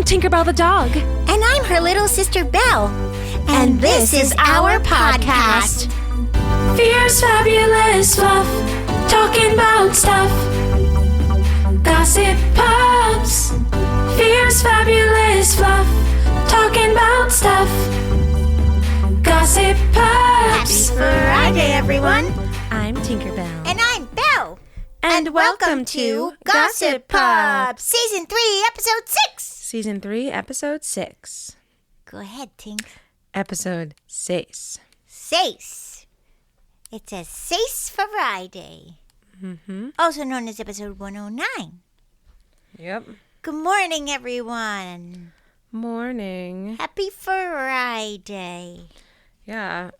I'm Tinkerbell the dog. And I'm her little sister, Belle. And this is our podcast. Fierce, fabulous fluff, talking about stuff. Gossip Pups. Fierce, fabulous fluff, talking about stuff. Gossip Pups. Happy Friday, everyone. I'm Tinkerbell. And I'm Belle. And welcome to Gossip Pups. Season 3, Episode 6. Season 3, Episode 6. Go ahead, Tink. Episode 6. Sace. It says Sace for Friday. Mm-hmm. Also known as Episode 109. Yep. Good morning, everyone. Morning. Happy Friday. Yeah.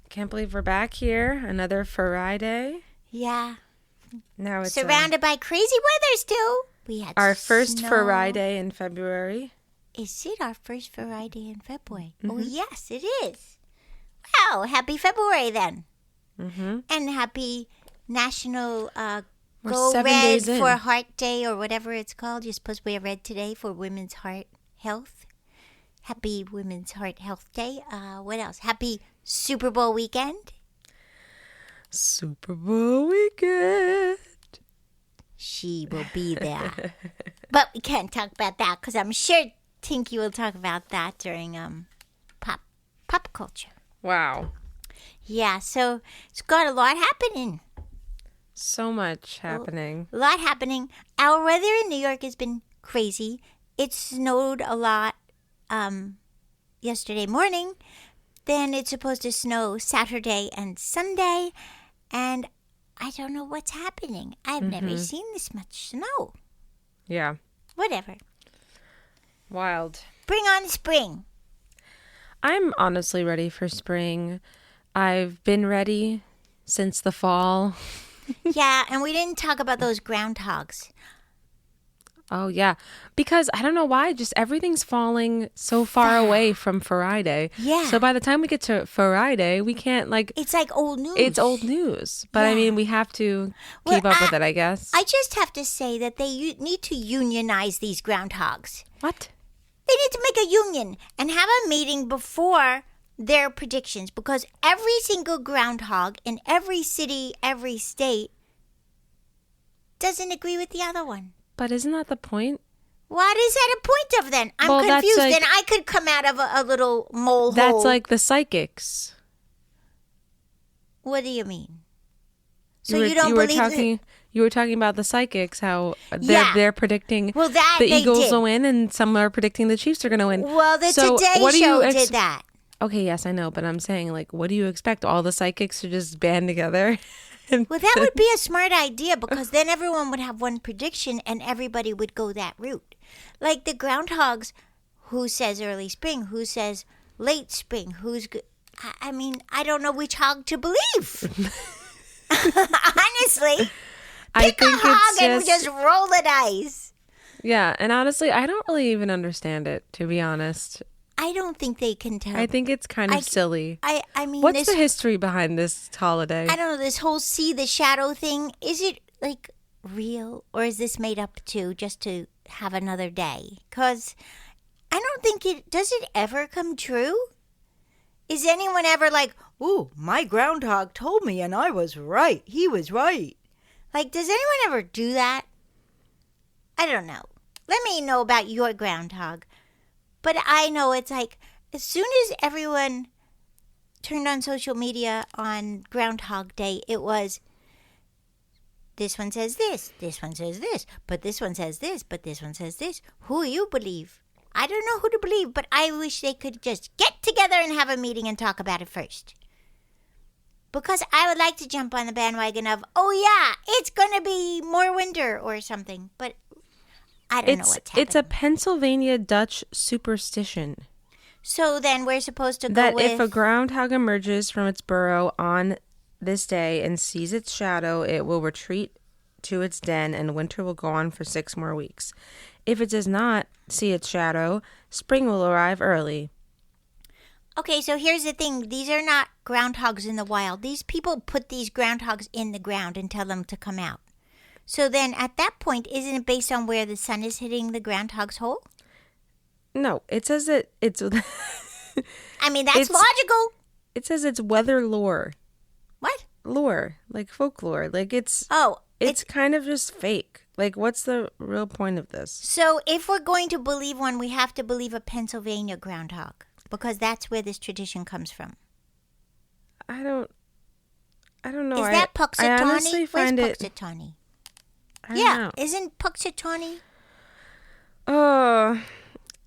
Can't believe we're back here. Another Friday. Yeah. Now it's surrounded by crazy weather still. We had our first snow. Friday in February. Is it our first Friday in February? Mm-hmm. Oh, yes, it is. Wow, happy February then. Mm-hmm. And happy National We're Go 7 Red days in. for Heart Day or whatever it's called. You're supposed to wear red today for Women's Heart Health. Happy Women's Heart Health Day. What else? Happy Super Bowl weekend. Super Bowl weekend. She will be there. But we can't talk about that because I'm sure Tinky will talk about that during Pup Culture. Wow. Yeah, so it's got a lot happening. So much happening. A lot happening. Our weather in New York has been crazy. It snowed a lot yesterday morning. Then it's supposed to snow Saturday and Sunday. And I don't know what's happening. I've never seen this much snow. Yeah. Whatever. Wild. Bring on spring. I'm honestly ready for spring. I've been ready since the fall. Yeah, and we didn't talk about those groundhogs. Oh, yeah. Because I don't know why, just everything's falling so far away from Friday. Yeah. So by the time we get to Friday, we can't It's like old news. It's old news. But I mean, we have to keep up with it, I guess. I just have to say that they need to unionize these groundhogs. What? They need to make a union and have a meeting before their predictions because every single groundhog in every city, every state doesn't agree with the other one. But isn't that the point? What is that a point of then? I'm Well, that's confused. like- Then I could come out of a little mole That's hole. like the psychics. What do you mean? So you don't were believe talking. You were talking about the psychics, how they're predicting Well, that the they Eagles did. will win, and some are predicting the Chiefs are going to win. Well, the So Today what do you Show did that. Okay, yes, I know, but I'm saying, like, what do you expect? All the psychics to just band together? Well, that would be a smart idea because then everyone would have one prediction and everybody would go that route. Like the groundhogs, who says early spring, who says late spring, who's good. I mean, I don't know which hog to believe. Honestly, pick a hog and just roll the dice. Yeah, and honestly, I don't really even understand it, to be honest. I don't think they can tell. I think it's kind of silly. I mean, What's the history behind this holiday? I don't know, this whole see the shadow thing. Is it like real or is this made up too just to have another day? Because I don't think does it ever come true? Is anyone ever like, ooh, my groundhog told me and I was right. He was right. Like, does anyone ever do that? I don't know. Let me know about your groundhog. But I know it's like, as soon as everyone turned on social media on Groundhog Day, it was, this one says this one says this, but this one says this, but this one says this. Who you believe? I don't know who to believe, but I wish they could just get together and have a meeting and talk about it first. Because I would like to jump on the bandwagon of, oh yeah, it's going to be more winter or something, but I don't know what's happening. It's a Pennsylvania Dutch superstition. So then we're supposed to go that with... if a groundhog emerges from its burrow on this day and sees its shadow, it will retreat to its den and winter will go on for 6 more weeks. If it does not see its shadow, spring will arrive early. Okay, so here's the thing. These are not groundhogs in the wild. These people put these groundhogs in the ground and tell them to come out. So then at that point, isn't it based on where the sun is hitting the groundhog's hole? No, it says that it's... I mean, that's It's- logical. It says it's weather lore. What? Lore. Like folklore. Like it's Oh, kind of just fake. Like what's the real point of this? so if we're going to believe one, we have to believe a Pennsylvania groundhog because that's where this tradition comes from. I don't know. Is that I Puxatawny? honestly find Where's it... Puxatawny? I don't Yeah, know. isn't Puxatawny? I don't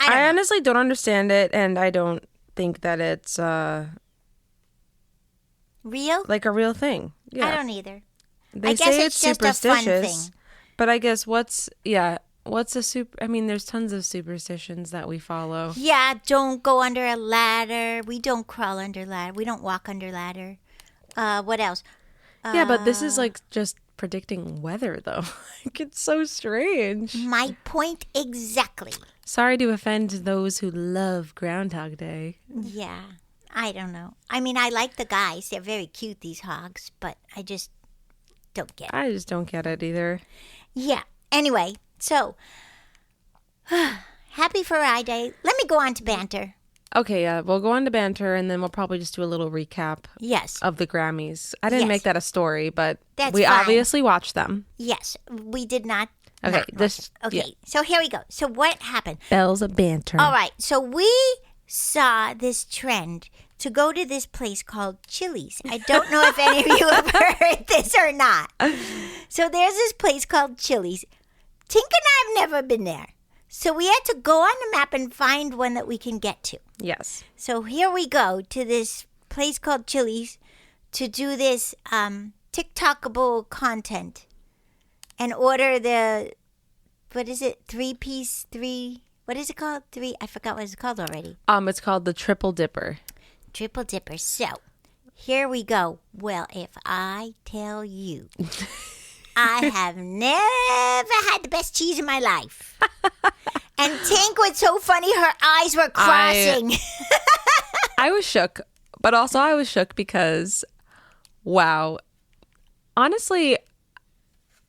know. honestly don't understand it, and I don't think that it's Real? like a real thing. Yeah. I don't either. They I guess say it's just a fun superstitious, thing. but I guess what's a super... I mean, there's tons of superstitions that we follow. Yeah, don't go under a ladder. We don't crawl under ladder. We don't walk under ladder. What else? Yeah, but this is like just predicting weather, though. Like, it's so strange. My point exactly. Sorry to offend those who love Groundhog Day. Yeah, I don't know. I mean, I like the guys. They're very cute, these hogs, but I just don't get it. I just don't get it either. Yeah. Anyway, so happy Friday. Let me go on to banter. Okay, we'll go on to banter, and then we'll probably just do a little recap Yes. of the Grammys. I didn't Yes. make that a story, but That's we fine. obviously watched them. Yes, we did not. Okay, not this... okay. yeah. So here we go. So what happened? Bells of banter. All right. So we saw this trend to go to this place called Chili's. I don't know if any of you have heard this or not. So there's this place called Chili's. Tink and I have never been there. So we had to go on the map and find one that we can get to. Yes. So here we go to this place called Chili's to do this TikTokable content and order the, what is it, what is it called? I forgot what it's called already. It's called the Triple Dipper. Triple Dipper. So here we go. Well, if I tell you, I have never had the best cheese in my life. And Tink was so funny, her eyes were crossing. I was shook, but also I was shook because, wow, honestly,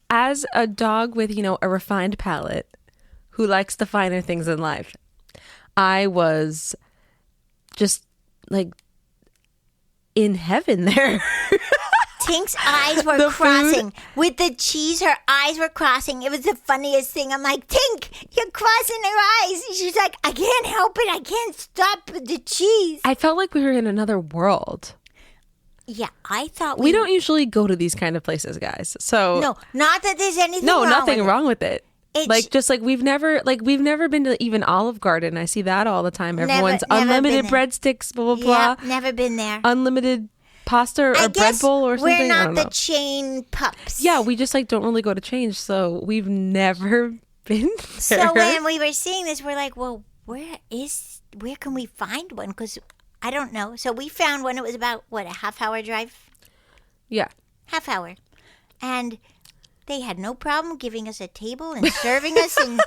as a dog with, a refined palate who likes the finer things in life, I was just like in heaven there. Tink's eyes were The crossing. With the cheese, her eyes were crossing. It was the funniest thing. I'm like, Tink, you're crossing her eyes. She's like, I can't help it. I can't stop the cheese. I felt like we were in another world. Yeah, I thought We don't usually go to these kind of places, guys. So No, not that there's anything no, wrong nothing with wrong with it. It's- We've never been to even Olive Garden. I see that all the time. Everyone's never unlimited been there. breadsticks, blah blah it. blah. Yeah, never been there. Unlimited pasta or I bread guess bowl or something. we're I not don't the know. chain pups. Yeah, we just don't really go to change, so we've never been there. So when we were seeing this, we're like, well, where can we find one? Because I don't know. So we found one. It was about, what, a half-hour drive? Yeah. Half hour. And they had no problem giving us a table and serving us. And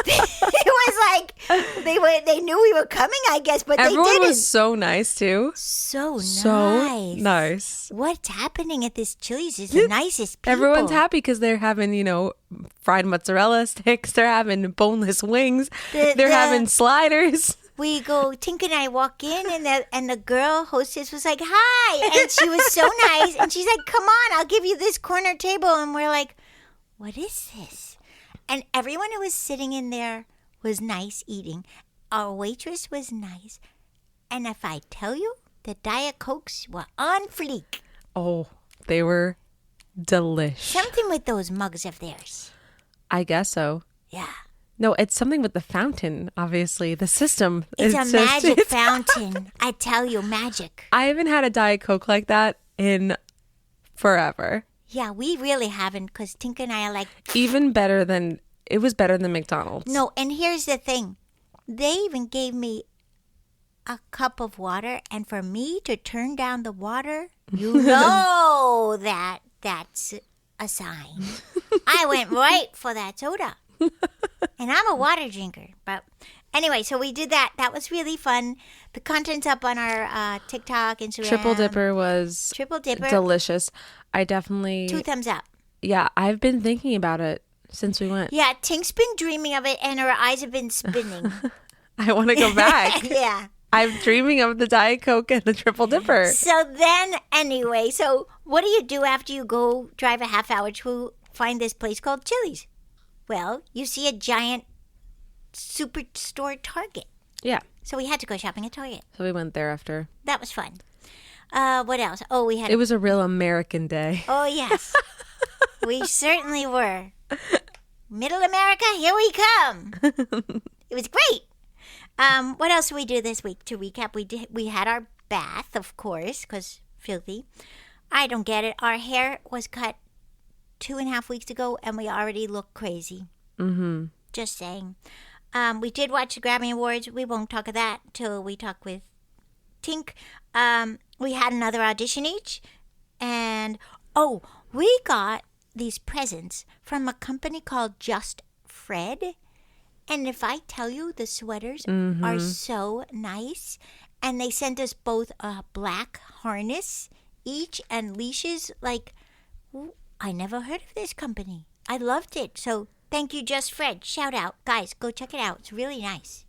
it was like they knew we were coming, I guess, but Everyone they didn't. was so nice too. So So nice. What's happening at this Chili's is the nicest people. Everyone's happy because they're having, fried mozzarella sticks. They're having boneless wings. They're having sliders. We go, Tink and I walk in, and the girl hostess was like, hi. And she was so nice. And she's like, come on, I'll give you this corner table. And we're like, what is this? And everyone who was sitting in there was nice eating. Our waitress was nice. And if I tell you, the Diet Cokes were on fleek. Oh, they were delish. Something with those mugs of theirs. I guess so. Yeah. No, it's something with the fountain, obviously. The system. It's a just- magic fountain. I tell you, magic. I haven't had a Diet Coke like that in forever. Yeah, we really haven't, because Tink and I are like, It was better than McDonald's. no, and here's the thing. They even gave me a cup of water, and for me to turn down the water, you know that's a sign. I went right for that soda. And I'm a water drinker. But anyway, so we did that. That was really fun. The content's up on our TikTok, Instagram. Triple Dipper was Triple Dipper. delicious. I definitely... 2 thumbs up. Yeah, I've been thinking about it since we went. Yeah, Tink's been dreaming of it, and her eyes have been spinning. I want to go back. Yeah. I'm dreaming of the Diet Coke and the Triple Dipper. So then, anyway, so what do you do after you go drive a half hour to find this place called Chili's? Well, you see a giant superstore Target. Yeah. So we had to go shopping at Target. So we went there after. That was fun. What else? Oh, we had... It was a real American day. Oh, yes. We certainly were. Middle America, here we come. It was great. What else did we do this week? To recap, we had our bath, of course, because filthy. I don't get it. Our hair was cut 2.5 weeks ago, and we already look crazy. Mm-hmm. Just saying. We did watch the Grammy Awards. We won't talk of that till we talk with Tink. We had another audition each. And, we got these presents from a company called Just Fred. And if I tell you, the sweaters are so nice. And they sent us both a black harness each and leashes. Like, I never heard of this company. I loved it. So thank you, Just Fred. Shout out. Guys, go check it out. It's really nice.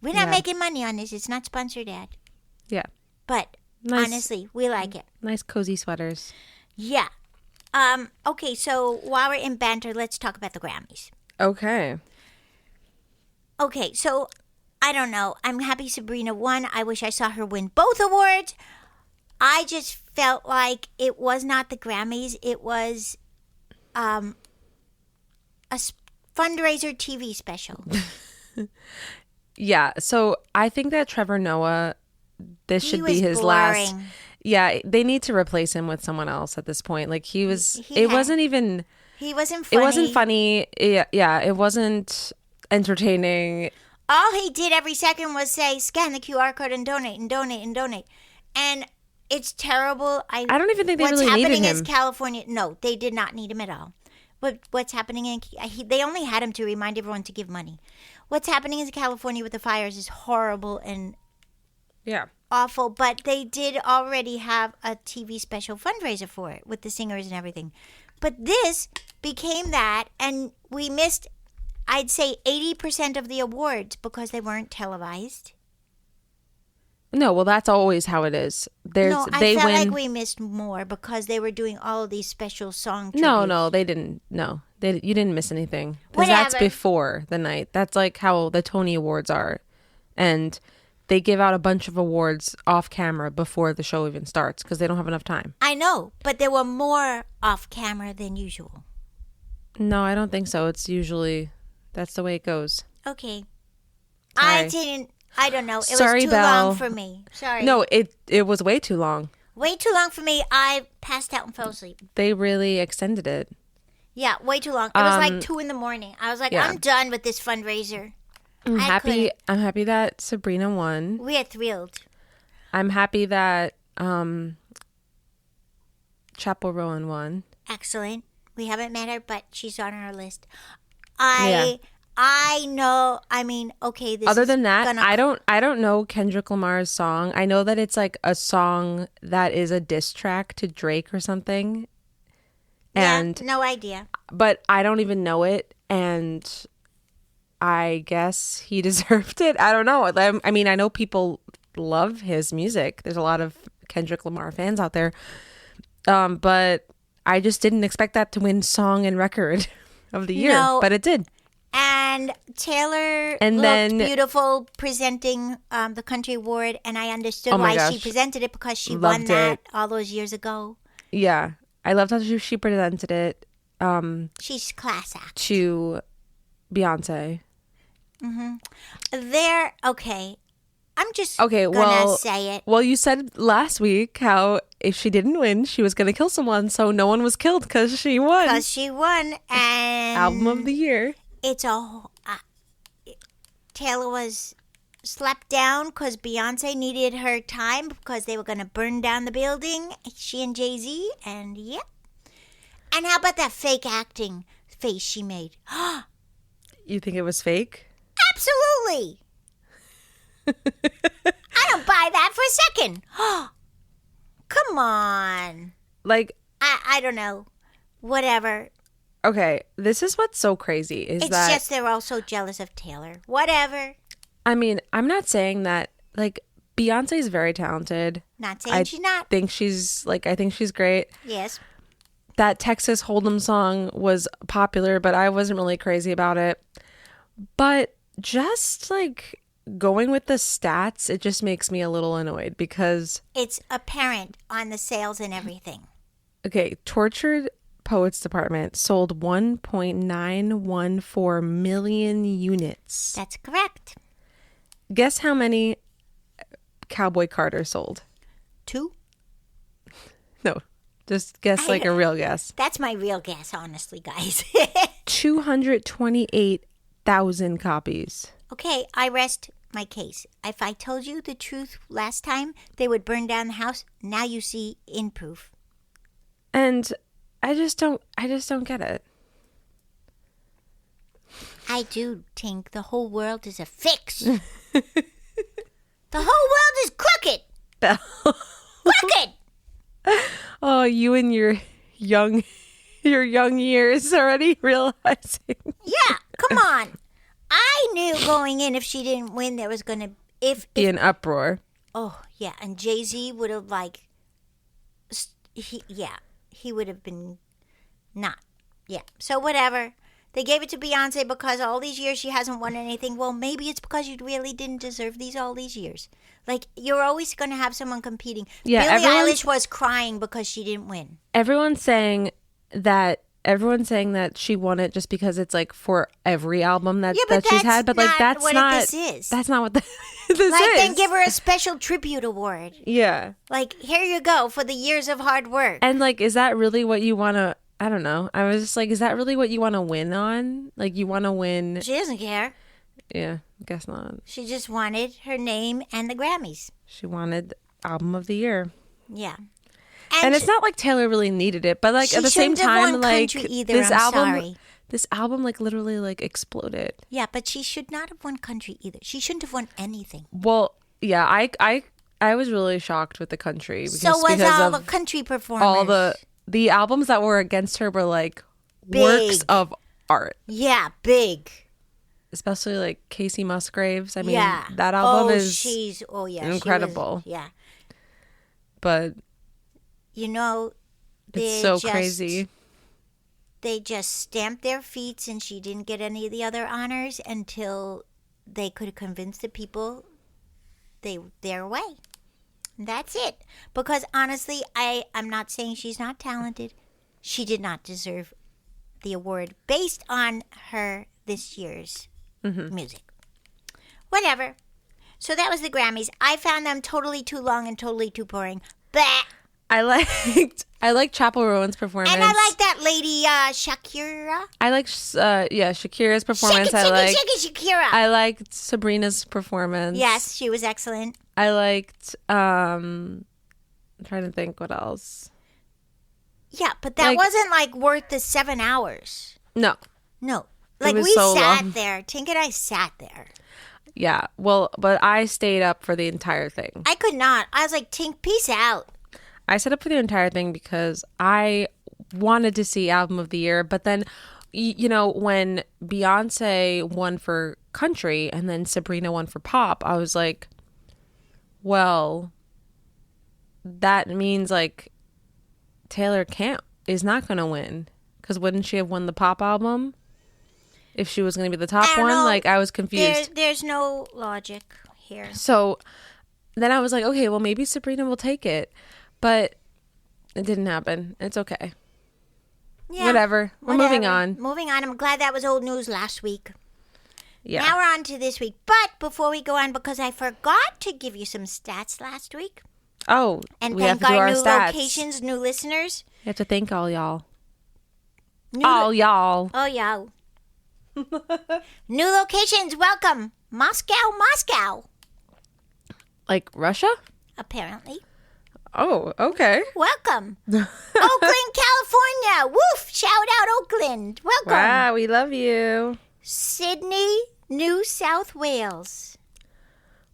We're not making money on this. It's not sponsored ad. Yeah. But honestly, we like it. Nice cozy sweaters. Yeah. Okay, so while we're in banter, let's talk about the Grammys. Okay. Okay, so I don't know. I'm happy Sabrina won. I wish I saw her win both awards. I just felt like it was not the Grammys. It was a fundraiser TV special. Yeah, so I think that Trevor Noah, this should be his boring. last. Yeah, they need to replace him with someone else at this point. Like he wasn't even. He wasn't funny. It wasn't funny. Yeah, it wasn't entertaining. All he did every second was say, scan the QR code and donate and donate and donate. And it's terrible. I don't even think they really needed him. What's happening is California. No, they did not need him at all. What's happening in... They only had him to remind everyone to give money. What's happening in California with the fires is horrible and awful. But they did already have a TV special fundraiser for it with the singers and everything. But this became that, and we missed, I'd say, 80% of the awards because they weren't televised. No, well, that's always how it is. I felt like we missed more because they were doing all of these special song tributes. No, they didn't. No, you didn't miss anything. Because that's before the night. That's like how the Tony Awards are. And they give out a bunch of awards off camera before the show even starts because they don't have enough time. I know, but there were more off camera than usual. No, I don't think so. It's usually, that's the way it goes. Okay. Sorry. I don't know. It Sorry, was too Belle. long for me. Sorry. No, it was way too long. Way too long for me. I passed out and fell asleep. They really extended it. Yeah, way too long. It was like 2 a.m. I was like, I'm done with this fundraiser. I'm happy that Sabrina won. We are thrilled. I'm happy that Chapel Rowan won. Excellent. We haven't met her, but she's on our list. I know. I mean, okay. Other than that, I don't know Kendrick Lamar's song. I know that it's like a song that is a diss track to Drake or something. And no idea. But I don't even know it, and I guess he deserved it. I don't know. I mean, I know people love his music. There's a lot of Kendrick Lamar fans out there, but I just didn't expect that to win Song and Record of the Year, but it did. And Taylor looked beautiful presenting the Country Award, and I understood why she presented it because she won that all those years ago. Yeah, I loved how she presented it. She's class act. To Beyonce. Okay. I'm just gonna say it. Well, you said last week how if she didn't win, she was gonna kill someone, so no one was killed because she won. And Album of the Year. Taylor was slapped down because Beyonce needed her time because they were going to burn down the building. She and Jay-Z, and yep. And how about that fake acting face she made? You think it was fake? Absolutely. I don't buy that for a second. Come on. Like, I don't know. Whatever. Okay, this is what's so crazy is it's just they're all so jealous of Taylor. Whatever. I mean, I'm not saying that, like, Beyonce is very talented. Not saying she's not. I think she's great. Yes. That Texas Hold'em song was popular, but I wasn't really crazy about it. But just, like, going with the stats, it just makes me a little annoyed because... It's apparent on the sales and everything. Okay, Tortured Poets Department sold 1.914 million units. That's correct. Guess how many Cowboy Carter sold? 2? No, just guess like a real guess. That's my real guess, honestly, guys. 228,000 copies. Okay, I rest my case. If I told you the truth last time, they would burn down the house. Now you see in proof. And I just don't get it. I do think the whole world is a fix. The whole world is crooked. Crooked. Oh, you and your young years already realizing. Yeah, come on. I knew going in if she didn't win, there was going to be an uproar. Oh, yeah. And Jay-Z would have he would have been not. Yeah. So whatever. They gave it to Beyonce because all these years she hasn't won anything. Well, maybe it's because you really didn't deserve all these years. Like, you're always going to have someone competing. Yeah, Billie Eilish was crying because she didn't win. Everyone's saying that she won it just because it's like for every album that she's had, but like that's not what this is. That's not what this is. Then give her a special tribute award. Yeah. Like, here you go for the years of hard work. And like, is that really what you want to? I don't know. I was just like, is that really what you want to win on? Like, you want to win? She doesn't care. Yeah, guess not. She just wanted her name and the Grammys. She wanted Album of the Year. Yeah. And it's not like Taylor really needed it, but like at the same time, like this album like literally like exploded. Yeah, but she should not have won country either. She shouldn't have won anything. Well, yeah, I was really shocked with the country because all the country performers. All the albums that were against her were like big. Works of art. Yeah, big. Especially like Casey Musgraves. I mean, that album is incredible. Yeah. But you know, it's so crazy. They just stamped their feet and she didn't get any of the other honors until they could convince the people their way. That's it. Because honestly, I'm not saying she's not talented. She did not deserve the award based on her this year's music. Whatever. So that was the Grammys. I found them totally too long and totally too boring. But I liked Chapel Rowan's performance. And I like that lady Shakira. I like Shakira's performance. Shake it, Shakira. I liked Sabrina's performance. Yes, she was excellent. I liked I'm trying to think what else. Yeah, but that wasn't like worth the 7 hours. No. Like we sat there. Tink and I sat there. Yeah. Well, but I stayed up for the entire thing. I could not. I was like, Tink, peace out. I stayed up for the entire thing because I wanted to see Album of the Year. But then, you know, when Beyonce won for country and then Sabrina won for pop, I was like, well, that means like Taylor is not going to win. Because wouldn't she have won the pop album if she was going to be the top one? Like, I was confused. There's no logic here. So then I was like, okay, well, maybe Sabrina will take it. But it didn't happen. It's okay. Yeah, Whatever. We're moving on. Moving on. I'm glad that was old news last week. Yeah. Now we're on to this week. But before we go on, because I forgot to give you some stats last week. Oh, and we have thank to do our our new stats. Locations, new listeners. You have to thank all y'all. All y'all. Oh, y'all. New locations, welcome. Moscow. Like Russia? Apparently. Oh, okay. Welcome. Oakland, California. Woof. Shout out Oakland. Welcome. Wow, we love you. Sydney, New South Wales.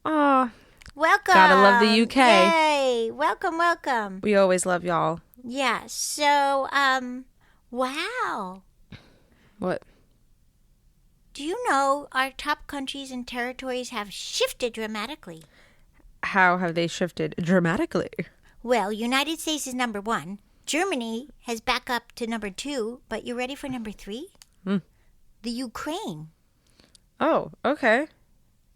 Aw. Welcome. Gotta love the UK. Yay. Welcome. We always love y'all. Yeah. So, wow. What? do you know our top countries and territories have shifted dramatically? How have they shifted dramatically? Well, United States is number 1. Germany has back up to number 2, but you ready for number 3? The Ukraine. Oh, okay.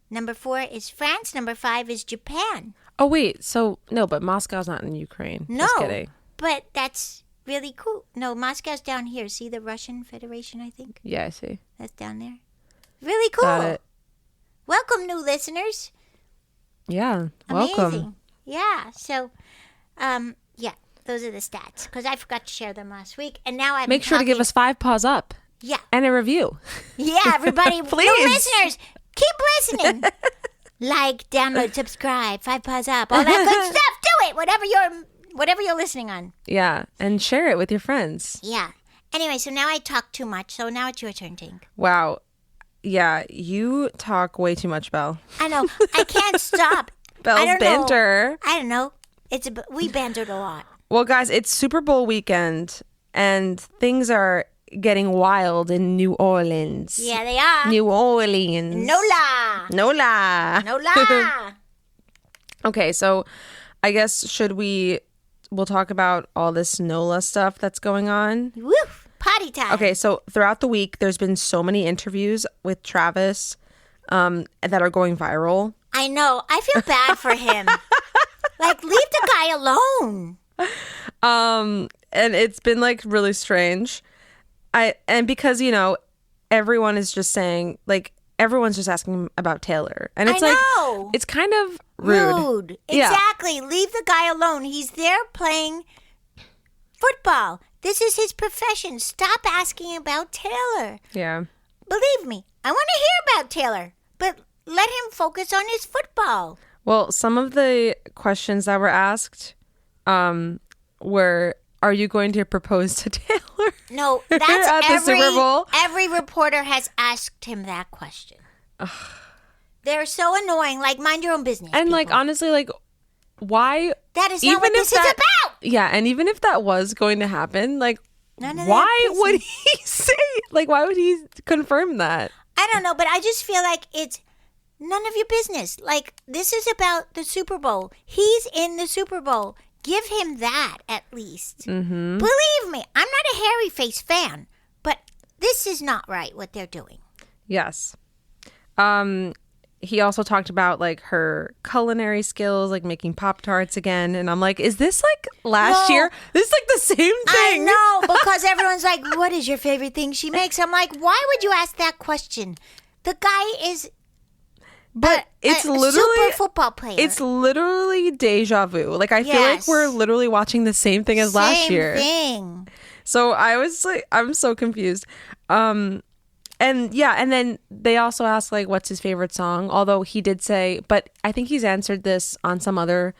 Number 4 is France. Number 5 is Japan. Oh, wait. So, no, but Moscow's not in Ukraine. No, Just kidding. but that's really cool. No, Moscow's down here. See the Russian Federation, I think? Yeah, I see. That's down there. Really cool. Got it. Welcome, new listeners. Yeah, Amazing. welcome. Yeah, so, yeah, those are the stats. Because I forgot to share them last week. And now I'm Make sure to give us 5 paws up. Yeah. And a review. Yeah, everybody. Please. New listeners, keep listening. Like, download, subscribe, 5 paws up, all that good stuff. Do it, whatever you're listening on. Yeah, and share it with your friends. Yeah. Anyway, so now I talk too much, so now it's your turn, Tink. Wow. Yeah, you talk way too much, Belle. I know. I can't stop. Belle's banter. I don't know. We bantered a lot. Well, guys, it's Super Bowl weekend, and things are getting wild in New Orleans. Yeah, they are. New Orleans. Nola. Nola. Nola. Okay, so I guess we'll talk about all this NOLA stuff that's going on. Woof. Potty time. Okay, so throughout the week, there's been so many interviews with Travis that are going viral. I know. I feel bad for him. Like, leave the guy alone. And it's been like really strange. Because, everyone is just saying, like, everyone's just asking him about Taylor. And it's it's kind of rude. Yeah. Exactly. Leave the guy alone. He's there playing football. This is his profession. Stop asking about Taylor. Yeah. Believe me, I want to hear about Taylor, but let him focus on his football. Well, some of the questions that were asked were, are you going to propose to Taylor? No, that's at the Super Bowl? Every reporter has asked him that question. They're so annoying. Like, mind your own business. And, people. like, honestly, like, why? That is not what this is about. Yeah, and even if that was going to happen, like, why would he say? Like, why would he confirm that? I don't know, but I just feel like it's none of your business. Like, this is about the Super Bowl. He's in the Super Bowl. Give him that at least. Mm-hmm. Believe me, I'm not a hairy face fan, but this is not right what they're doing. Yes. He also talked about like her culinary skills, like making Pop-Tarts again. And I'm like, is this like last year? This is like the same thing. I know, because everyone's like, what is your favorite thing she makes? I'm like, why would you ask that question? The guy is it's literally super football player. It's literally deja vu. Like, I feel like we're literally watching the same thing as last year. Same thing. So I was like, I'm so confused. And then they also asked, like, what's his favorite song? Although he did say, but I think he's answered this on some other,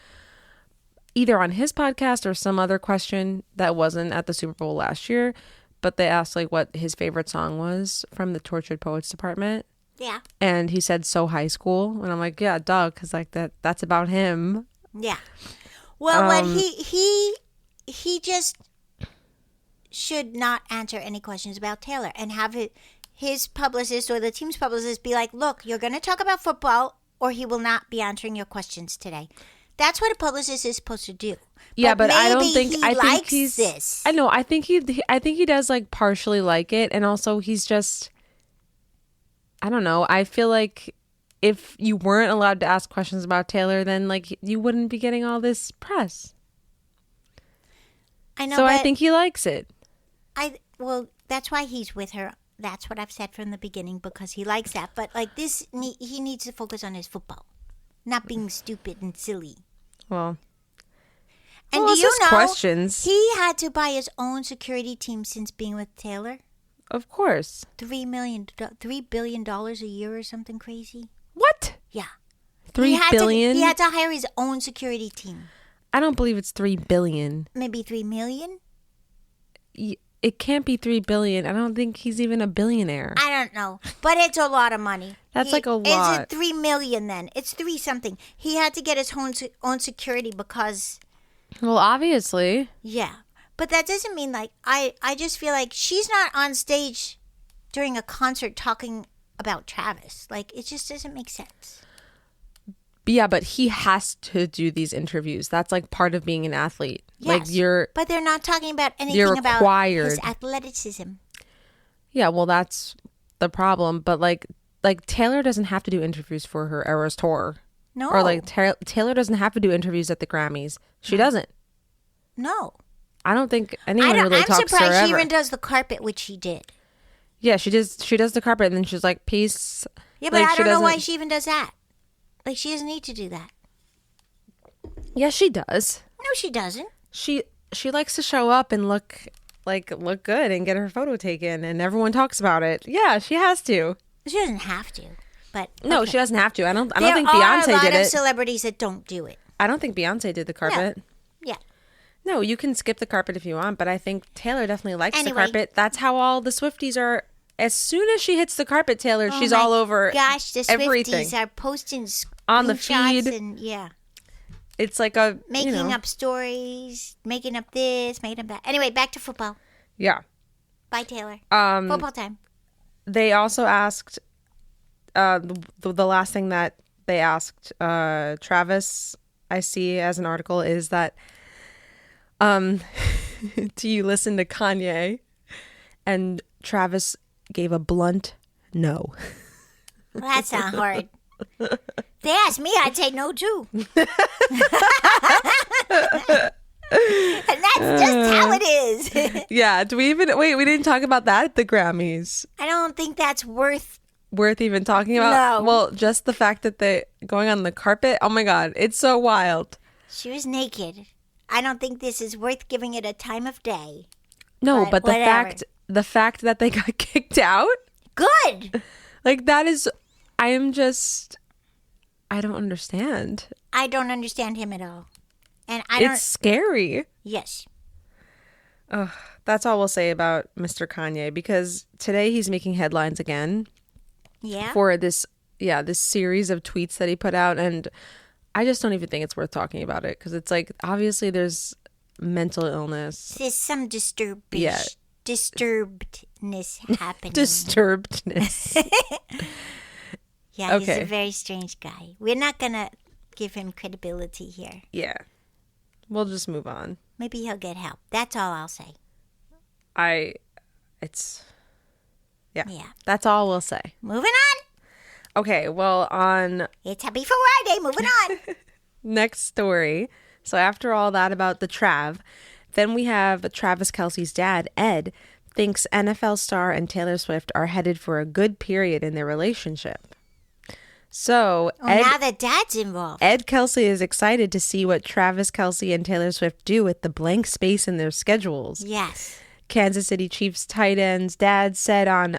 either on his podcast or some other question that wasn't at the Super Bowl last year. But they asked, like, what his favorite song was from the Tortured Poets Department. Yeah. And he said So High School. And I'm like, yeah, duh, because, like, that's about him. Yeah. Well, what he just should not answer any questions about Taylor and have his publicist or the team's publicist be like, look, you're going to talk about football or he will not be answering your questions today. That's what a publicist is supposed to do. Yeah, but I don't think he likes this. I know. I think he does like partially like it, and also he's just, I don't know. I feel like if you weren't allowed to ask questions about Taylor, then like you wouldn't be getting all this press. I know. So I think he likes it. Well, that's why he's with her. That's what I've said from the beginning, because he likes that. But like this, he needs to focus on his football, not being stupid and silly. Well, and do you know questions. He had to buy his own security team since being with Taylor? Of course. $3 billion a year or something crazy. What? Yeah. $3 billion? He had to hire his own security team. I don't believe it's $3 billion. Maybe $3 million? It can't be $3 billion. I don't think he's even a billionaire. I don't know, but it's a lot of money. That's like a lot. Is it $3 million then? It's 3 something. He had to get his own security because. Well, obviously. Yeah, but that doesn't mean like I just feel like she's not on stage during a concert talking about Travis. Like, it just doesn't make sense. Yeah, but he has to do these interviews. That's like part of being an athlete. Yes, Like but they're not talking about anything you're about required. his athleticism. Yeah, well, that's the problem. But like Taylor doesn't have to do interviews for her Eras tour. No. Or like Taylor doesn't have to do interviews at the Grammys. She doesn't. No. I don't think anyone really talks to her I'm surprised she ever. even does the carpet, which she did. Yeah, she does the carpet and then she's like, peace. Yeah, but like, I don't know why she even does that. Like, she doesn't need to do that. Yeah, she does. No, she doesn't. She likes to show up and look good and get her photo taken and everyone talks about it. Yeah, she has to. She doesn't have to. But no, okay. she doesn't have to. I don't think There Beyonce are a lot did of it. celebrities that don't do it. I don't think Beyonce did the carpet. Yeah. No, you can skip the carpet if you want, but I think Taylor definitely likes the Anyway. carpet. That's how all the Swifties are. As soon as she hits the carpet, Taylor, she's my all over Gosh, the everything. Swifties are posting On the screenshots feed. and It's like a making up stories, making up this, making up that. Anyway, back to football. Yeah. Bye, Taylor. Football time. They also asked the last thing that they asked Travis, I see as an article, is that do you listen to Kanye? And Travis gave a blunt no. Well, that's not hard. They asked me, I'd say no too. And that's just how it is. Yeah, we didn't talk about that at the Grammys. I don't think that's worth Even talking about. No. Well, just the fact that they going on the carpet. Oh my God, it's so wild. She was naked. I don't think this is worth giving it a time of day. No, but whatever. the fact that they got kicked out, Good. like that is, I don't understand. I don't understand him at all. And It's scary. Yes. That's all we'll say about Mr. Kanye, because today he's making headlines again Yeah. for this series of tweets that he put out, and I just don't even think it's worth talking about it, because it's like obviously there's mental illness. There's some Yeah. disturbedness happening. Disturbedness. Yeah, he's Okay. a very strange guy. We're not going to give him credibility here. Yeah. We'll just move on. Maybe he'll get help. That's all I'll say. Yeah. Yeah. That's all we'll say. Moving on. Okay, well, on It's Happy Friday. Moving on. next story. So after all that about the Trav, then we have Travis Kelce's dad, Ed, thinks NFL star and Taylor Swift are headed for a good period in their relationship. So Now that Dad's involved. Ed Kelce is excited to see what Travis Kelce and Taylor Swift do with the blank space in their schedules. Yes. Kansas City Chiefs tight end's dad said on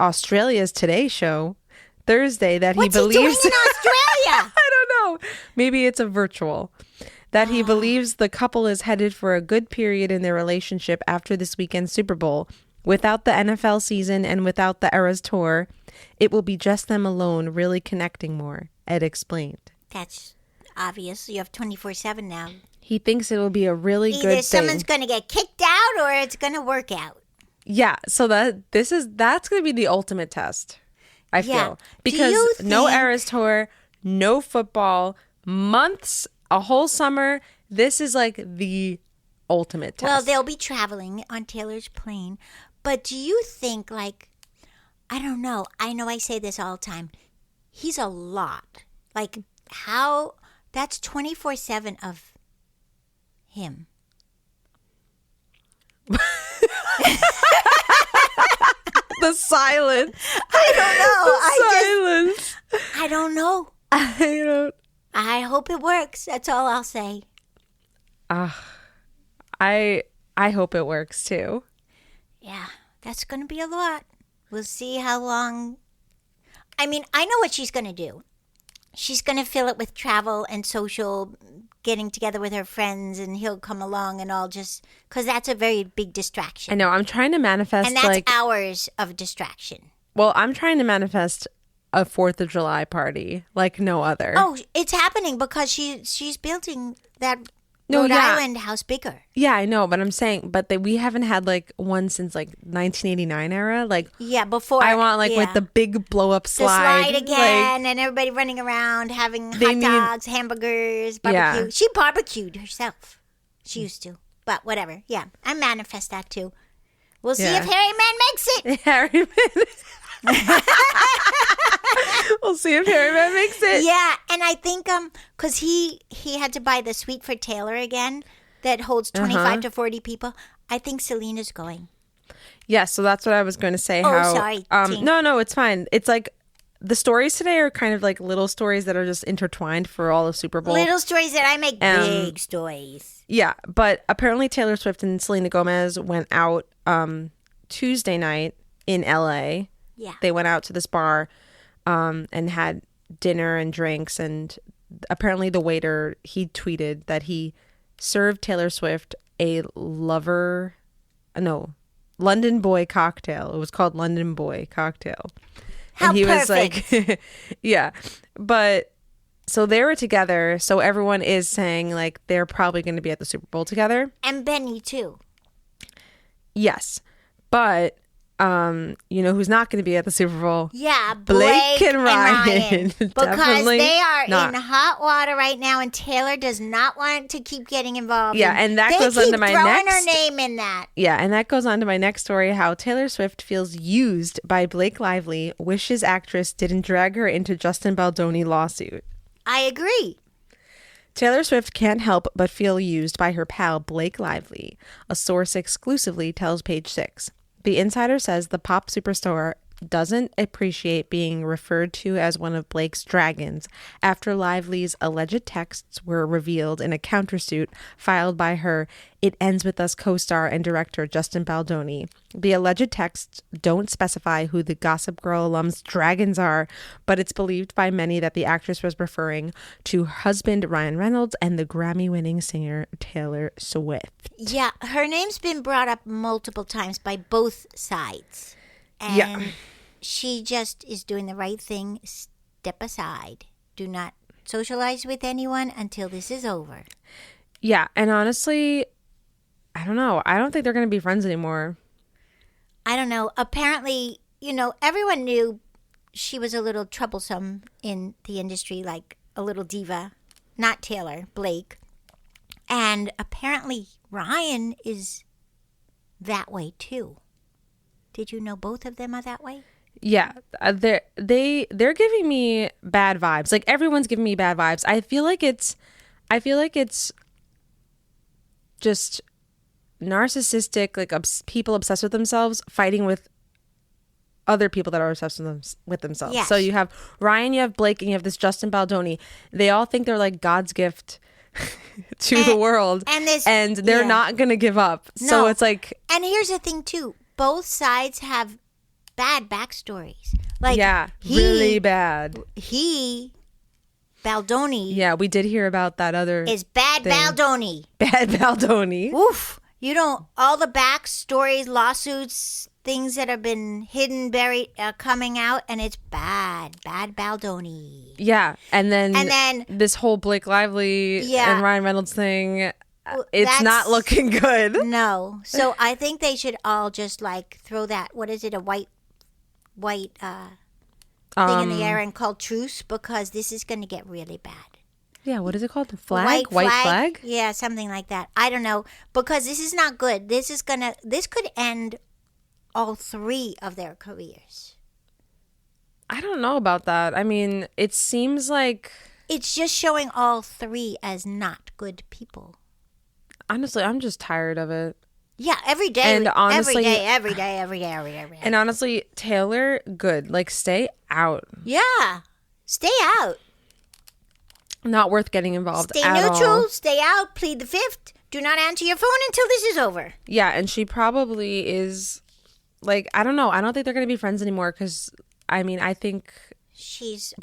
Australia's Today Show Thursday that What's he believes he doing in Australia? I don't know. Maybe it's a virtual. That he believes the couple is headed for a good period in their relationship after this weekend's Super Bowl. Without the NFL season and without the Eras tour, it will be just them alone, really connecting more, Ed explained. That's obvious. You have 24/7 now. He thinks it will be a really good Either thing. someone's going to get kicked out or it's going to work out. Yeah, so that's going to be the ultimate test, I Yeah. feel. Because you no think- Eras tour, no football, months, a whole summer. This is like the ultimate test. Well, they'll be traveling on Taylor's plane. But do you think, like, I don't know. I know I say this all the time. He's a lot. Like, how, that's 24/7 of him. The silence. I don't know. Silence. I don't know. I hope it works. That's all I'll say. I hope it works too. Yeah, that's going to be a lot. We'll see how long. I mean, I know what she's going to do. She's going to fill it with travel and social, getting together with her friends, and he'll come along and all just, because that's a very big distraction. I know. I'm trying to manifest And that's like, hours of distraction. well, I'm trying to manifest a 4th of July party like no other. Oh, it's happening because she's building that. No, Rhode yeah. Island house bigger. Yeah, I know, but I'm saying, we haven't had like one since like 1989 era. Like, Yeah, before. I want like yeah. with the big blow up the slide. slide again, and everybody running around having hot dogs, hamburgers, barbecue. Yeah. She barbecued herself. She used to, but whatever. Yeah, I manifest that too. We'll see if Harry Man makes it. Harry Man. We'll see if Harry Man makes it. Yeah, and I think because he had to buy the suite for Taylor again that holds 25 to 40 people. I think Selena's going. Yeah, so that's what I was going to say. Sorry. No, it's fine. It's like the stories today are kind of like little stories that are just intertwined for all of Super Bowl. Little stories that I make big stories. Yeah, but apparently Taylor Swift and Selena Gomez went out Tuesday night in LA. Yeah. They went out to this bar and had dinner and drinks, and apparently the waiter, he tweeted that he served Taylor Swift a London Boy cocktail. It was called London Boy cocktail. How and he perfect. was like, yeah. But so they were together. So everyone is saying like they're probably going to be at the Super Bowl together. And Benny too. Yes. But you know who's not going to be at the Super Bowl? Yeah, Blake and Ryan. Because Definitely they are not. in hot water right now, and Taylor does not want to keep getting involved. Yeah, and that goes on to my They keep throwing next. her name in that. Yeah, and that goes on to my next story, how Taylor Swift feels used by Blake Lively, wishes actress didn't drag her into Justin Baldoni lawsuit. I agree. Taylor Swift can't help but feel used by her pal Blake Lively, a source exclusively tells Page Six. The insider says the pop superstar doesn't appreciate being referred to as one of Blake's dragons after Lively's alleged texts were revealed in a countersuit filed by her It Ends With Us co-star and director Justin Baldoni. The alleged texts don't specify who the Gossip Girl alums' dragons are, but it's believed by many that the actress was referring to her husband Ryan Reynolds and the Grammy-winning singer Taylor Swift. Yeah, her name's been brought up multiple times by both sides. And Yeah. she just is doing the right thing. Step aside. Do not socialize with anyone until this is over. Yeah, and honestly, I don't know. I don't think they're going to be friends anymore. I don't know. Apparently, everyone knew she was a little troublesome in the industry, like a little diva. Not Taylor, Blake. And apparently Ryan is that way too. Did you know both of them are that way? Yeah, they're giving me bad vibes. Like everyone's giving me bad vibes. I feel like it's just narcissistic, like people obsessed with themselves fighting with other people that are obsessed with themselves. Yes. So you have Ryan, you have Blake, and you have this Justin Baldoni. They all think they're like God's gift to the world, and they're not gonna give up. No. So it's like, and here's the thing too: both sides have bad backstories. Like, really bad. Baldoni. Yeah, we did hear about that other is bad thing. Baldoni. Bad Baldoni. Oof! All the backstories, lawsuits, things that have been hidden, buried, coming out, and it's bad Baldoni. Yeah, and then this whole Blake Lively and Ryan Reynolds thing, it's not looking good. No, so I think they should all just like throw that. What is it? A white thing in the air and call truce, because this is going to get really bad. Yeah, what is it called? The flag? White flag? Yeah, something like that. I don't know, because this is not good. This could end all three of their careers. I don't know about that. I mean, it seems like it's just showing all three as not good people. Honestly, I'm just tired of it. Yeah, every day. And honestly, every day. And honestly, Taylor, good. Like, stay out. Yeah, stay out. Not worth getting involved Stay at neutral, all. stay out, plead the fifth. Do not answer your phone until this is over. Yeah, and she probably is, like, I don't know. I don't think they're going to be friends anymore because, I mean, I think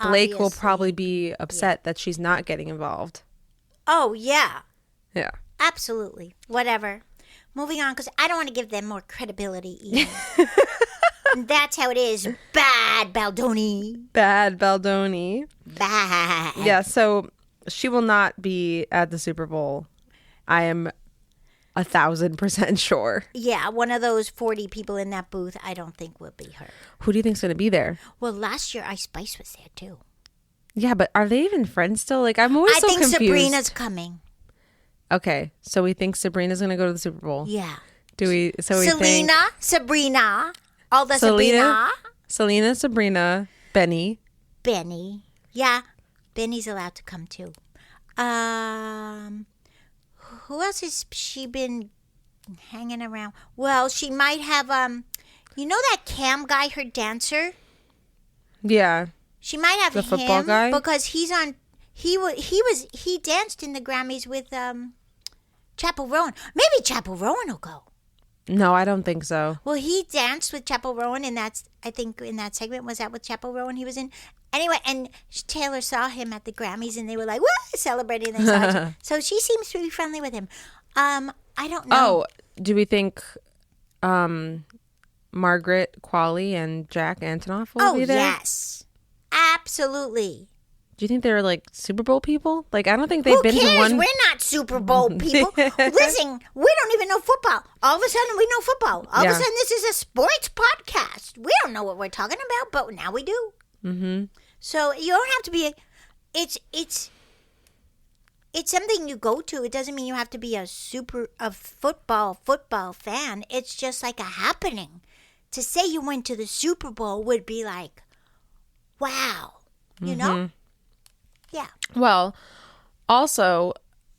Blake will probably be upset that she's not getting involved. Oh, yeah. Yeah. Absolutely. Whatever. Moving on, because I don't want to give them more credibility either. And that's how it is. Bad Baldoni. Bad Baldoni. Bad. Yeah, so she will not be at the Super Bowl. I am 1,000% sure. Yeah, one of those 40 people in that booth, I don't think will be her. Who do you think's going to be there? Well, last year Ice Spice was there too. Yeah, but are they even friends still? Like, I'm always I so think confused. Sabrina's coming. Okay, so we think Sabrina's going to go to the Super Bowl. Yeah. Do we? So we Selena, think Sabrina, all the Selena, Sabrina. Sabrina, Benny. Benny. Yeah, Benny's allowed to come too. Who else has she been hanging around? Well, she might have you know that Cam guy, her dancer? Yeah. She might have the him football guy? because he's on he danced in the Grammys with Chappell Rowan. Maybe Chappell Rowan will go. No, I don't think so. Well, he danced with Chappell Rowan, and I think in that segment, was that with Chappell Rowan he was in? Anyway, and Taylor saw him at the Grammys, and they were like, "Woo!" celebrating. They saw him. So she seems to be friendly with him. I don't know. Oh, do we think Margaret Qualley and Jack Antonoff will be there? Oh, yes. Absolutely. Do you think they're like Super Bowl people? Like, I don't think they've Who been cares? to one. We're not Super Bowl people. Listen, we don't even know football. All of a sudden, we know football. All of a sudden, this is a sports podcast. We don't know what we're talking about, but now we do. Mm-hmm. So you don't have to be. It's something you go to. It doesn't mean you have to be a football fan. It's just like a happening. To say you went to the Super Bowl would be like, wow, you know? Yeah. Well, also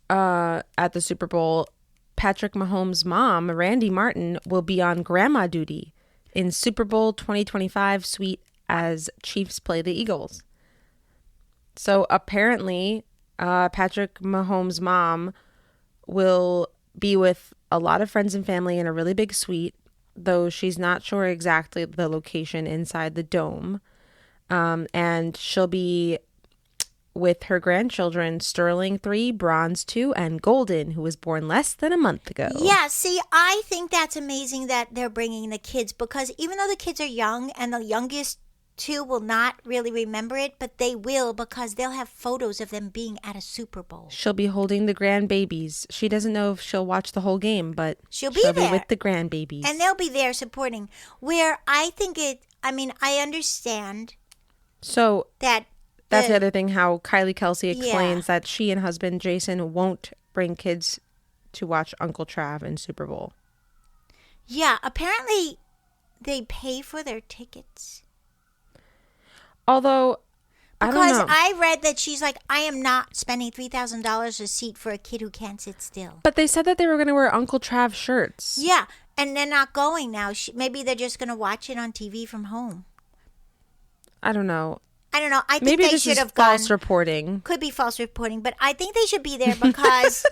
at the Super Bowl, Patrick Mahomes' mom, Randi Martin, will be on grandma duty in Super Bowl 2025 suite as Chiefs play the Eagles. So apparently, Patrick Mahomes' mom will be with a lot of friends and family in a really big suite, though she's not sure exactly the location inside the dome. And she'll be with her grandchildren, Sterling 3, Bronze 2, and Golden, who was born less than a month ago. Yeah, see, I think that's amazing that they're bringing the kids, because even though the kids are young and the youngest two will not really remember it, but they will, because they'll have photos of them being at a Super Bowl. She'll be holding the grandbabies. She doesn't know if she'll watch the whole game, but she'll be there with the grandbabies. And they'll be there supporting. Where I think I understand. So that's the other thing, how Kylie Kelce explains that she and husband Jason won't bring kids to watch Uncle Trav in Super Bowl. Yeah, apparently they pay for their tickets. Although, I don't know. Because I read that she's like, I am not spending $3,000 a seat for a kid who can't sit still. But they said that they were going to wear Uncle Trav shirts. Yeah, and they're not going now. Maybe they're just going to watch it on TV from home. I don't know. I think maybe they this should is have false gone. reporting. Could be false reporting, but I think they should be there because,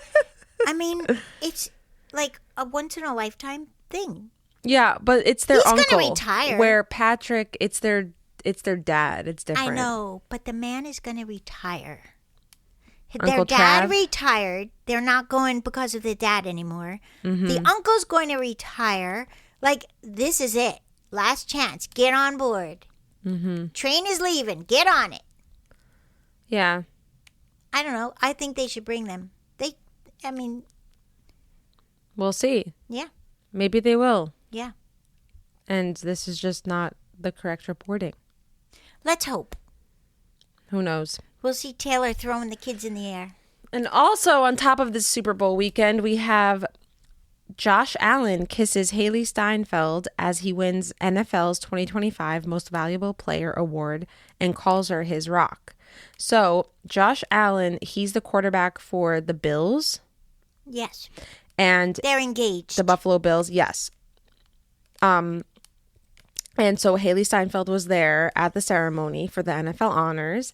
it's like a once in a lifetime thing. Yeah, but it's their uncle. He's going to retire. Where Patrick, it's their dad. It's different. I know, but the man is going to retire. Uncle Their dad Trav? Retired. They're not going because of the dad anymore. Mm-hmm. The uncle's going to retire. Like, this is it. Last chance. Get on board. Mm-hmm. Train is leaving. Get on it. Yeah. I don't know. I think they should bring them. We'll see. Yeah. Maybe they will. Yeah. And this is just not the correct reporting. Let's hope. Who knows? We'll see Taylor throwing the kids in the air. And also on top of this Super Bowl weekend, we have Josh Allen kisses Hailee Steinfeld as he wins NFL's 2025 Most Valuable Player award and calls her his rock. So Josh Allen, he's the quarterback for the Bills. Yes. And they're engaged. The Buffalo Bills, yes. And so Hailee Steinfeld was there at the ceremony for the NFL honors,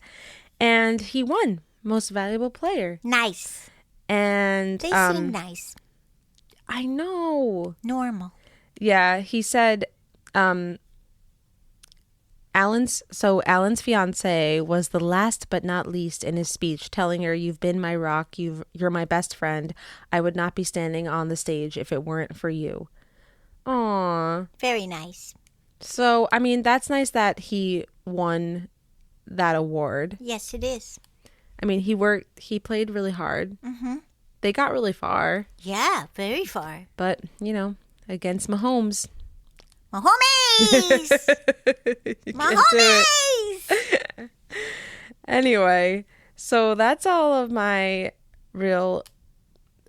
and he won Most Valuable Player. Nice. And they seem nice. I know. Normal. Yeah, he said Alan's fiance was the last but not least in his speech, telling her, "You've been my rock, you're my best friend. I would not be standing on the stage if it weren't for you." Aww. Very nice. So, I mean, that's nice that he won that award. Yes, it is. I mean, he played really hard. Mm-hmm. they got really far. Yeah, very far. But, against Mahomes. Mahomes! Mahomes! Anyway, so that's all of my real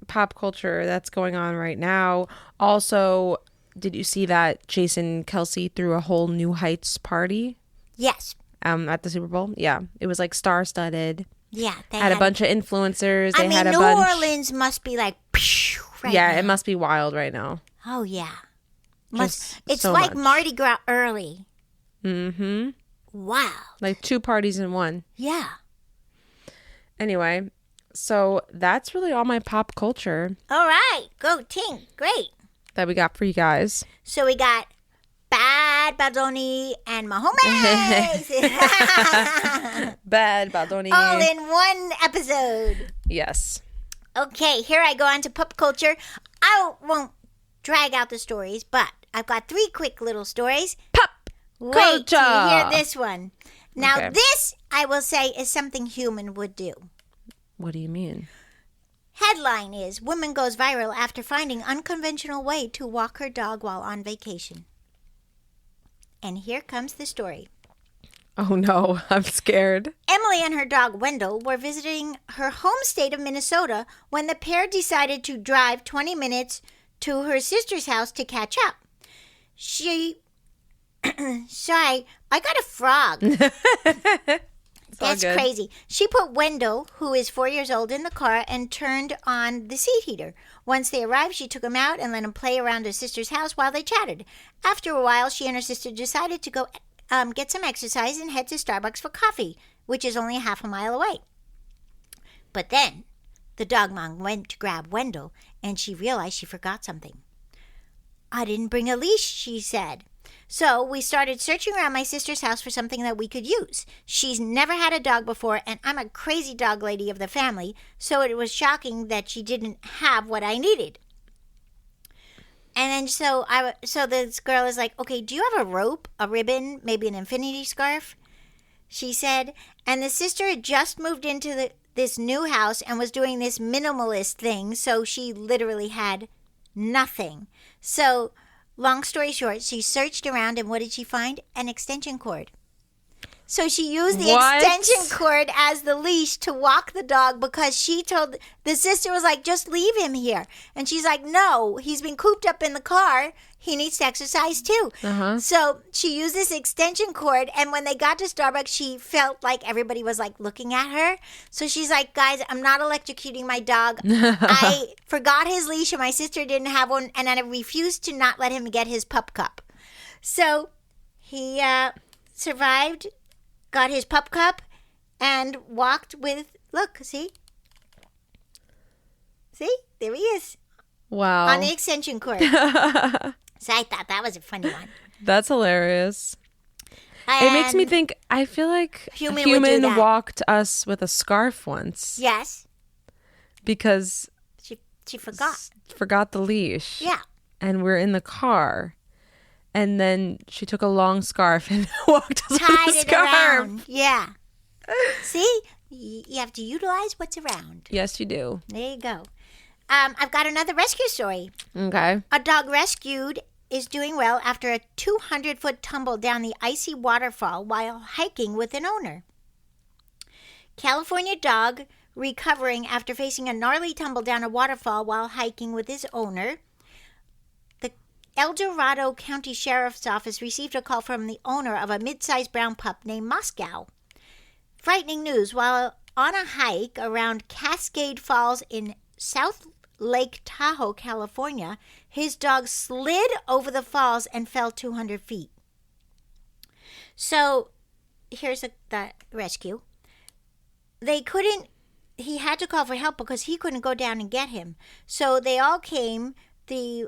pop culture that's going on right now. Also, did you see that Jason Kelce threw a whole New Heights party? Yes. At the Super Bowl? Yeah. It was like star-studded. Yeah. They had a bunch of influencers. New Orleans must be like right yeah, now. It must be wild right now. Oh, yeah. It's so like much. Mardi Gras early. Mm-hmm. Wow. Like 2 parties in one. Yeah. Anyway, so that's really all my pop culture. All right. Go, Tink. Great. That we got for you guys. So we got Bad Baldoni and Mahomes. Bad Baldoni. All in one episode. Yes. Okay, here I go on to pop culture. I won't drag out the stories, but I've got 3 quick little stories. Pop Wait culture. till you hear this one. Now, Okay. this, I will say, is something human would do. What do you mean? Headline is, Woman Goes Viral After Finding Unconventional Way to Walk Her Dog While on Vacation. And here comes the story. Oh no, I'm scared. Emily and her dog Wendell were visiting her home state of Minnesota when the pair decided to drive 20 minutes to her sister's house to catch up. Sorry, I got a frog. That's crazy. She put Wendell, who is 4 years old, in the car and turned on the seat heater. Once they arrived, she took him out and let him play around her sister's house while they chatted. After a while, she and her sister decided to go get some exercise and head to Starbucks for coffee, which is only half a mile away. But then the dog mom went to grab Wendell, and she realized she forgot something. I didn't bring a leash, she said. So we started searching around my sister's house for something that we could use. She's never had a dog before, and I'm a crazy dog lady of the family, so it was shocking that she didn't have what I needed. And then so this girl is like, okay, do you have a rope, a ribbon, maybe an infinity scarf? She said, and the sister had just moved into this new house and was doing this minimalist thing, so she literally had nothing. So, long story short, she searched around, and what did she find? An extension cord. So she used the extension cord as the leash to walk the dog because she told the sister was like, just leave him here. And she's like, no, he's been cooped up in the car. He needs to exercise too. Uh-huh. So she used this extension cord. And when they got to Starbucks, she felt like everybody was like looking at her. So she's like, guys, I'm not electrocuting my dog. I forgot his leash and my sister didn't have one. And I refused to not let him get his pup cup. So he survived. Got his pup cup and walked with, look, see? See? There he is. Wow. On the extension cord. So I thought that was a funny one. That's hilarious. And it makes me think, I feel like human a would do human that. walked us with a scarf once. Yes. Because She forgot. Forgot the leash. Yeah. And we're in the car. And then she took a long scarf and walked us with Tied the it scarf. around. Yeah. See? You have to utilize what's around. Yes, you do. There you go. I've got another rescue story. Okay. A dog rescued is doing well after a 200-foot tumble down the icy waterfall while hiking with an owner. California dog recovering after facing a gnarly tumble down a waterfall while hiking with his owner. The El Dorado County Sheriff's Office received a call from the owner of a mid-sized brown pup named Moscow. Frightening news. While on a hike around Cascade Falls in South Lake Tahoe, California, his dog slid over the falls and fell 200 feet. So, here's the rescue. He had to call for help because he couldn't go down and get him. So they all came, the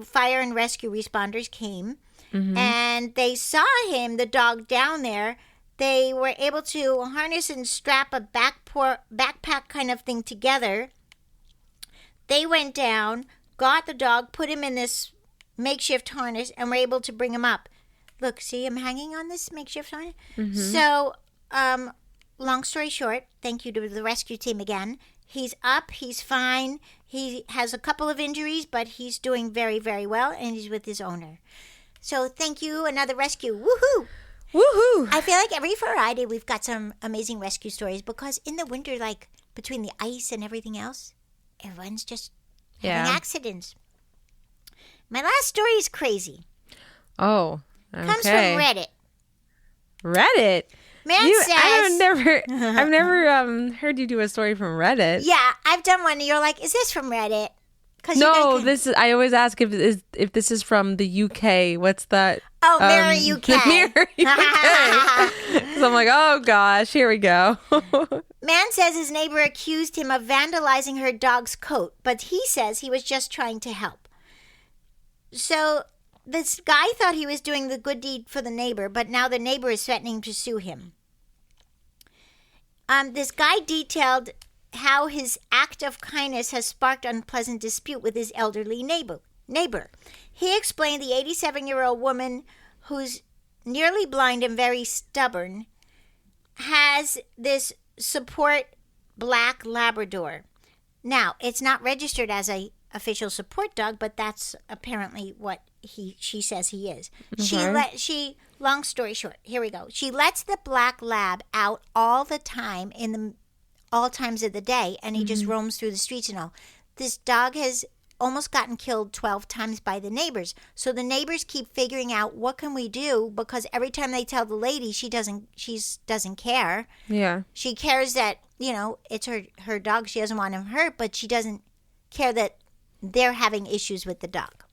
fire and rescue responders came, and they saw him, the dog, down there. They were able to harness and strap a backpack kind of thing together. They went down, got the dog, put him in this makeshift harness, and were able to bring him up. Look, see him hanging on this makeshift harness? So, long story short, thank you to the rescue team again. He's up. He's fine. He has a couple of injuries, but he's doing very, very well, and he's with his owner. So thank you. Another rescue. Woohoo! Woohoo! I feel like every Friday we've got some amazing rescue stories because in the winter, like between the ice and everything else, everyone's just having accidents. My last story is crazy. Oh, okay. Comes from Reddit. Reddit? Man says... I've never heard you do a story from Reddit. Yeah, I've done one. And you're like, is this from Reddit? No, this is. I always ask if this is from the UK. What's that? Oh, Mirror UK. Mirror UK. So I'm like, oh gosh, here we go. Man says his neighbor accused him of vandalizing her dog's coat, but he says he was just trying to help. So this guy thought he was doing the good deed for the neighbor, but now the neighbor is threatening to sue him. This guy detailed how his act of kindness has sparked unpleasant dispute with his elderly neighbor. He explained the 87-year-old woman, who's nearly blind and very stubborn, has this support black Labrador. Now, it's not registered as a official support dog, but that's apparently what she says he is. She long story short, here we go. She lets the black lab out all the time all times of the day, and he just roams through the streets and all. This dog has almost gotten killed 12 times by the neighbors. So the neighbors keep figuring out what can we do, because every time they tell the lady, she doesn't care. Yeah. She cares that, it's her dog. She doesn't want him hurt, but she doesn't care that they're having issues with the dog.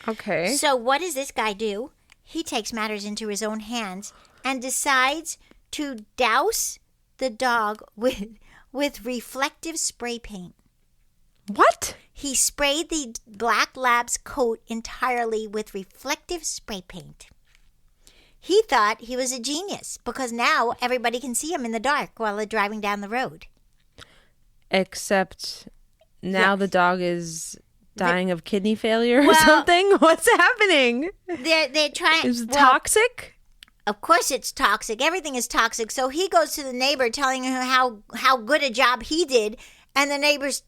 Okay. So what does this guy do? He takes matters into his own hands and decides to douse the dog with reflective spray paint. What? He sprayed the black lab's coat entirely with reflective spray paint. He thought he was a genius because now everybody can see him in the dark while they're driving down the road. Except now the dog is dying of kidney failure or something? What's happening? They're trying... Is it toxic? Of course it's toxic. Everything is toxic. So he goes to the neighbor telling him how good a job he did, and the neighbor's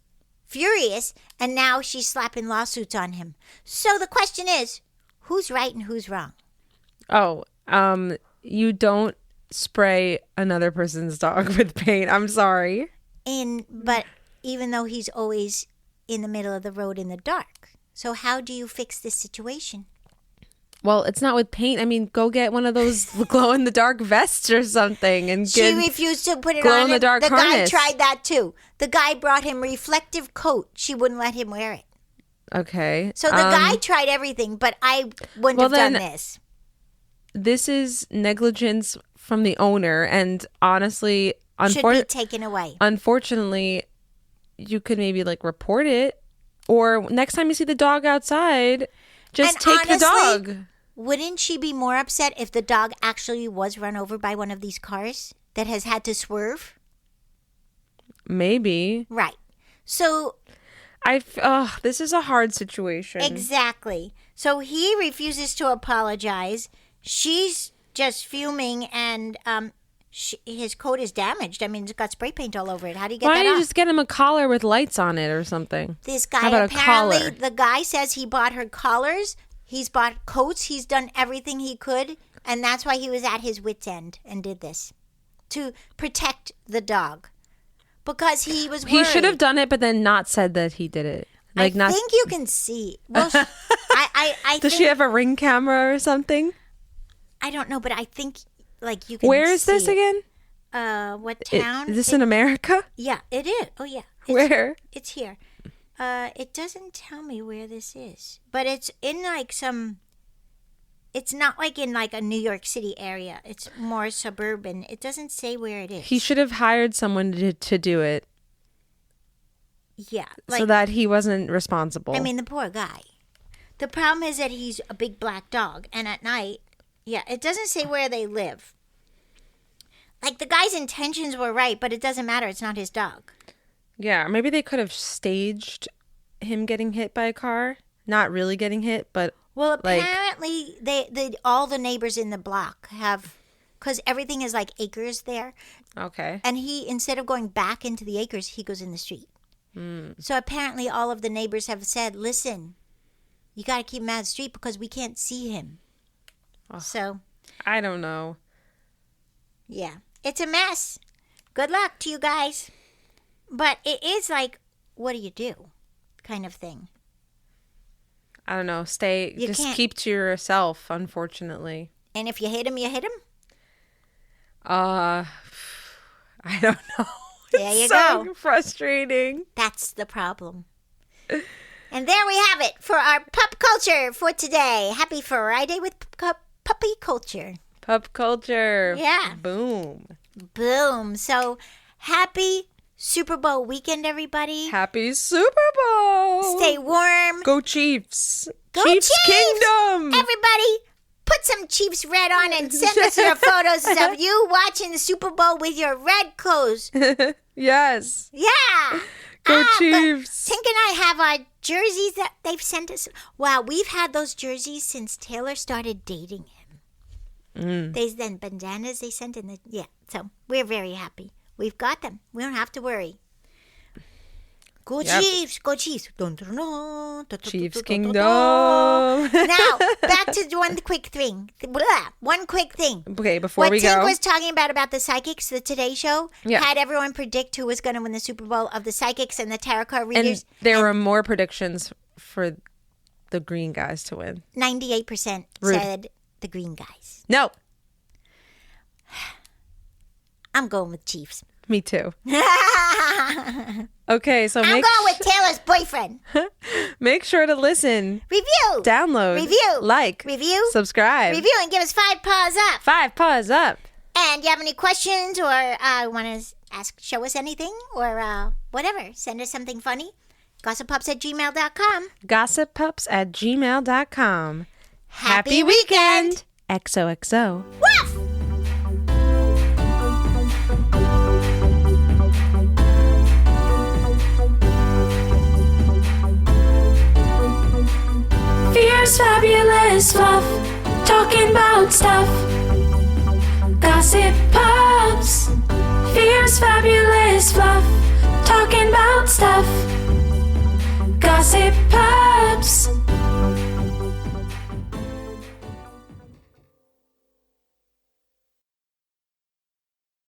furious, and now she's slapping lawsuits on him. So the question is, who's right and who's wrong? Oh, you don't spray another person's dog with paint. I'm sorry. But even though he's always in the middle of the road in the dark. So how do you fix this situation? Well, it's not with paint. I mean, go get one of those glow-in-the-dark vests or something. And she refused to put it on him. Glow-in-the-dark harness. Guy tried that too. The guy brought him reflective coat. She wouldn't let him wear it. Okay. So the guy tried everything, but I wouldn't have done this. This is negligence from the owner, and honestly... should be taken away. Unfortunately, you could maybe report it, or next time you see the dog outside... Just take the dog. Wouldn't she be more upset if the dog actually was run over by one of these cars that has had to swerve? Maybe. Right. So... this is a hard situation. Exactly. So he refuses to apologize. She's just fuming, and his coat is damaged. I mean, it's got spray paint all over it. How do you get that off? Why don't you just get him a collar with lights on it or something? This guy, apparently, the guy says he bought her collars. He's bought coats. He's done everything he could. And that's why he was at his wit's end and did this. To protect the dog. Because he was worried. He should have done it, but then not said that he did it. I think you can see. Well, Does she have a ring camera or something? I don't know, but I think... you can Where is this again? What town? Is this in America? Yeah, it is. Oh, yeah. Where? It's here. It doesn't tell me where this is. But it's in some... It's not in a New York City area. It's more suburban. It doesn't say where it is. He should have hired someone to do it. Yeah. So that he wasn't responsible. I mean, the poor guy. The problem is that he's a big black dog. And at night... Yeah, it doesn't say where they live. The guy's intentions were right, but it doesn't matter. It's not his dog. Yeah, maybe they could have staged him getting hit by a car. Not really getting hit, but... Well, apparently, all the neighbors in the block have because everything is like acres there. Okay. And he, instead of going back into the acres, he goes in the street. So apparently all of the neighbors have said, listen, you got to keep him out of the street because we can't see him. So. I don't know. Yeah. It's a mess. Good luck to you guys. But it is like, what do you do? Kind of thing. I don't know. Keep to yourself, unfortunately. And if you hit him, you hit him? I don't know. There you so go. Frustrating. That's the problem. And there we have it for our Pup Culture for today. Happy Friday with Puppy Culture. Pup Culture. Yeah. Boom. Boom. So happy Super Bowl weekend, everybody. Happy Super Bowl. Stay warm. Go Chiefs. Go Chiefs Kingdom. Everybody, put some Chiefs red on and send us your photos of you watching the Super Bowl with your red clothes. Yes. Yeah. Go Chiefs. Tink and I have our jerseys that they've sent us. Wow, we've had those jerseys since Taylor started dating him. They then bandanas they sent in so we're very happy. We've got them. We don't have to worry. Go Chiefs! Go Chiefs! Chiefs Kingdom. Now, back to one quick thing. One quick thing. Okay, before we go. What Tink was talking about the psychics, the Today Show, had everyone predict who was going to win the Super Bowl of the psychics and the tarot card readers. And there were more predictions for the green guys to win. 98% said the green guys. No. I'm going with Chiefs. Me too. Okay, so I'm going with Taylor's boyfriend. Make sure to listen. Review. Download. Review. Like. Review. Subscribe. Review and give us 5 paws up. 5 paws up. And you have any questions or want to show us anything or whatever, send us something funny. GossipPups@gmail.com. GossipPups@gmail.com. Happy weekend. XOXO. Woof! Fierce, fabulous fluff, talking about stuff. Gossip Pups. Fierce, fabulous fluff, talking about stuff. Gossip Pups.